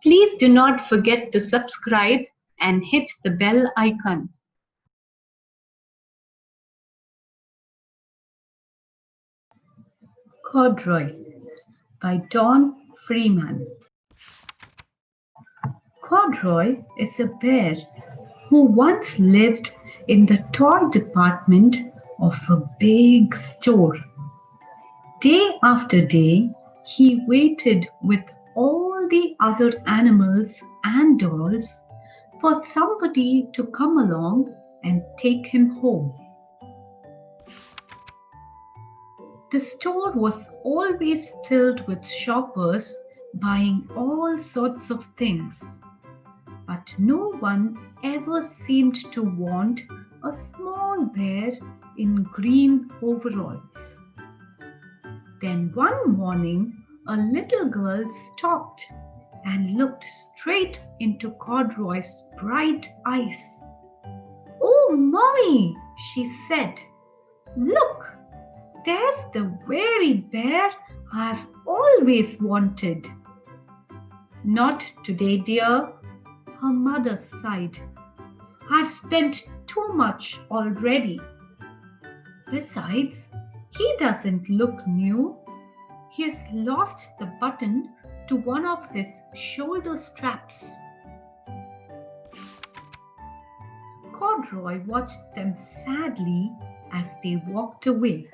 Please do not forget to subscribe and hit the bell icon. Corduroy by Freeman. Corduroy is a bear who once lived in the toy department of a big store. Day after day, he waited with all the other animals and dolls for somebody to come along and take him home. The store was always filled with shoppers buying all sorts of things, but no one ever seemed to want a small bear in green overalls. Then one morning, a little girl stopped and looked straight into Corduroy's bright eyes. "Oh, Mommy," she said, "look, there's the very bear I've always wanted." "Not today, dear," her mother sighed. "I've spent too much already. Besides, he doesn't look new. He's lost the button to one of his shoulder straps." Corduroy watched them sadly as they walked away.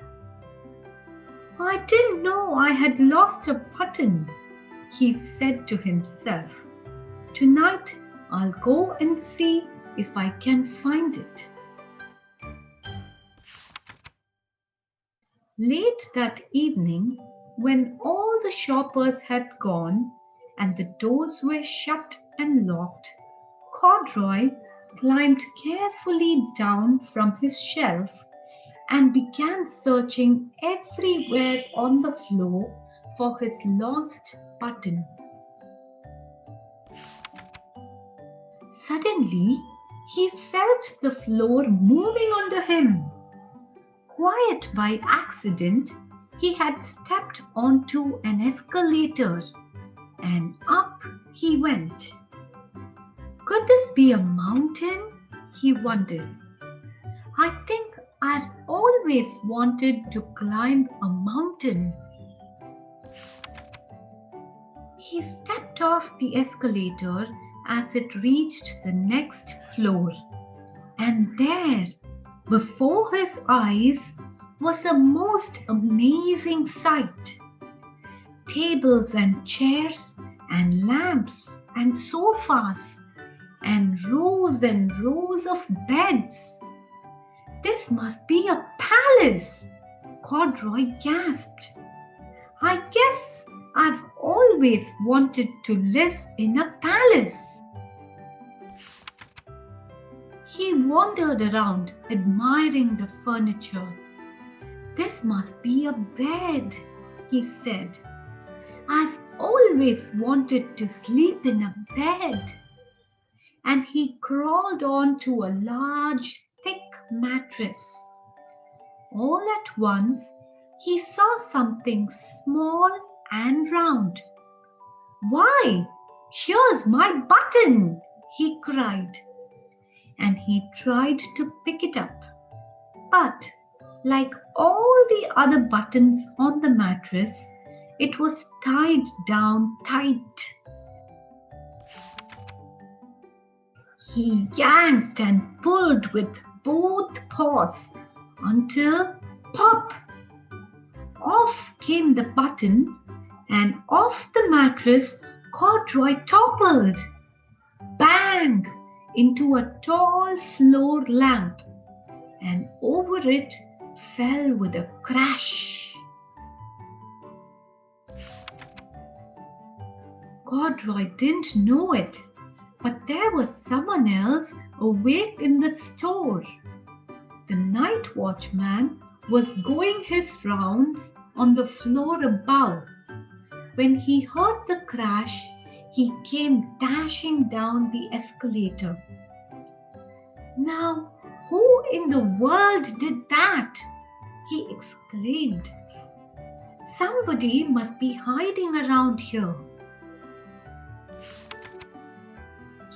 "I didn't know I had lost a button," he said to himself. "Tonight I'll go and see if I can find it." Late that evening, when all the shoppers had gone and the doors were shut and locked, Corduroy climbed carefully down from his shelf and began searching everywhere on the floor for his lost button. Suddenly, he felt the floor moving under him. Quite by accident, he had stepped onto an escalator, and up he went. Could this be a mountain? He wondered. "I think I've always wanted to climb a mountain." He stepped off the escalator as it reached the next floor, and there, before his eyes, was a most amazing sight. Tables and chairs and lamps and sofas and rows of beds. "This must be a palace," Corduroy gasped. "I guess I've always wanted to live in a palace." He wandered around, admiring the furniture. "This must be a bed," he said. "I've always wanted to sleep in a bed." And he crawled onto a large, thick mattress. All at once, he saw something small and round. "Why, here's my button!" he cried. And he tried to pick it up. But, like all the other buttons on the mattress, it was tied down tight. He yanked and pulled with both paws until, pop! Off came the button, and off the mattress Corduroy toppled. Bang! Into a tall floor lamp, and over it fell with a crash. Corduroy didn't know it, but there was someone else awake in the store. The night watchman was going his rounds on the floor above. When he heard the crash, he came dashing down the escalator. "Now, who in the world did that?" he exclaimed. "Somebody must be hiding around here."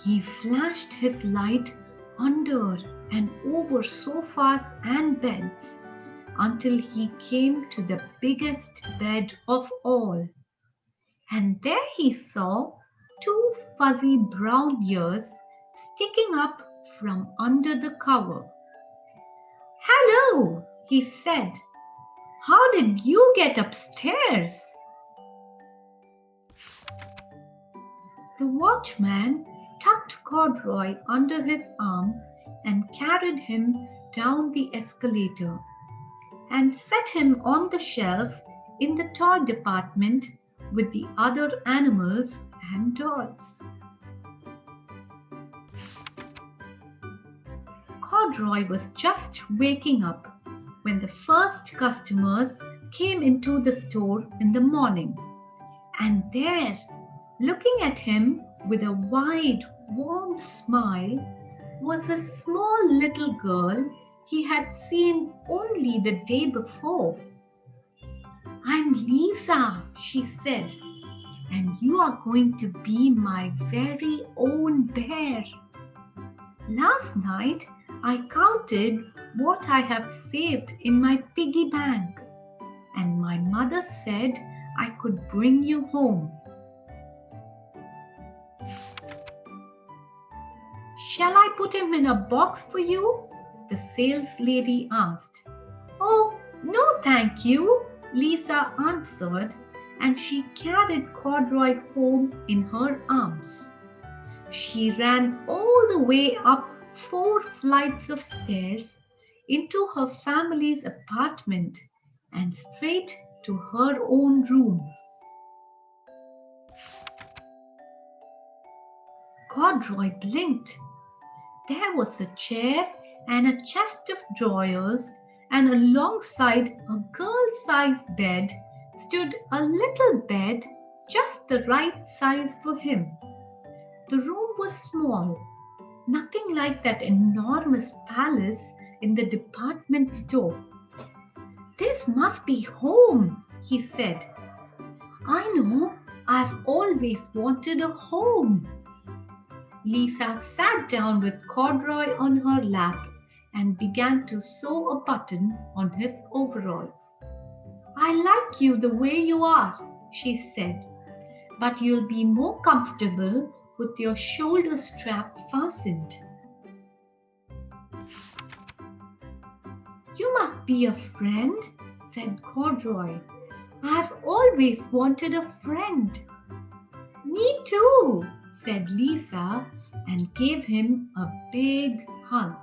He flashed his light under and over sofas and beds until he came to the biggest bed of all. And there he saw two fuzzy brown ears sticking up from under the cover. "Hello," he said. "How did you get upstairs?" The watchman tucked Corduroy under his arm and carried him down the escalator and set him on the shelf in the toy department with the other animals and dolls. Corduroy was just waking up when the first customers came into the store in the morning, and there, looking at him with a wide, warm smile, was a small little girl he had seen only the day before. "I'm Lisa," she said, "and you are going to be my very own bear. Last night I counted what I have saved in my piggy bank, and my mother said I could bring you home." "Shall I put him in a box for you?" the sales lady asked. "Oh, no, thank you," Lisa answered, and she carried Corduroy home in her arms. She ran all the way up 4 flights of stairs into her family's apartment and straight to her own room. Corduroy blinked. There was a chair and a chest of drawers, and alongside a girl-sized bed stood a little bed just the right size for him. The room was small, nothing like that enormous palace in the department store. "This must be home," he said. "I know, I've always wanted a home." Lisa sat down with Corduroy on her lap and began to sew a button on his overalls. "I like you the way you are," she said, "but you'll be more comfortable with your shoulder strap fastened." "You must be a friend," said Corduroy. "I've always wanted a friend." "Me too," said Lisa and gave him a big hug.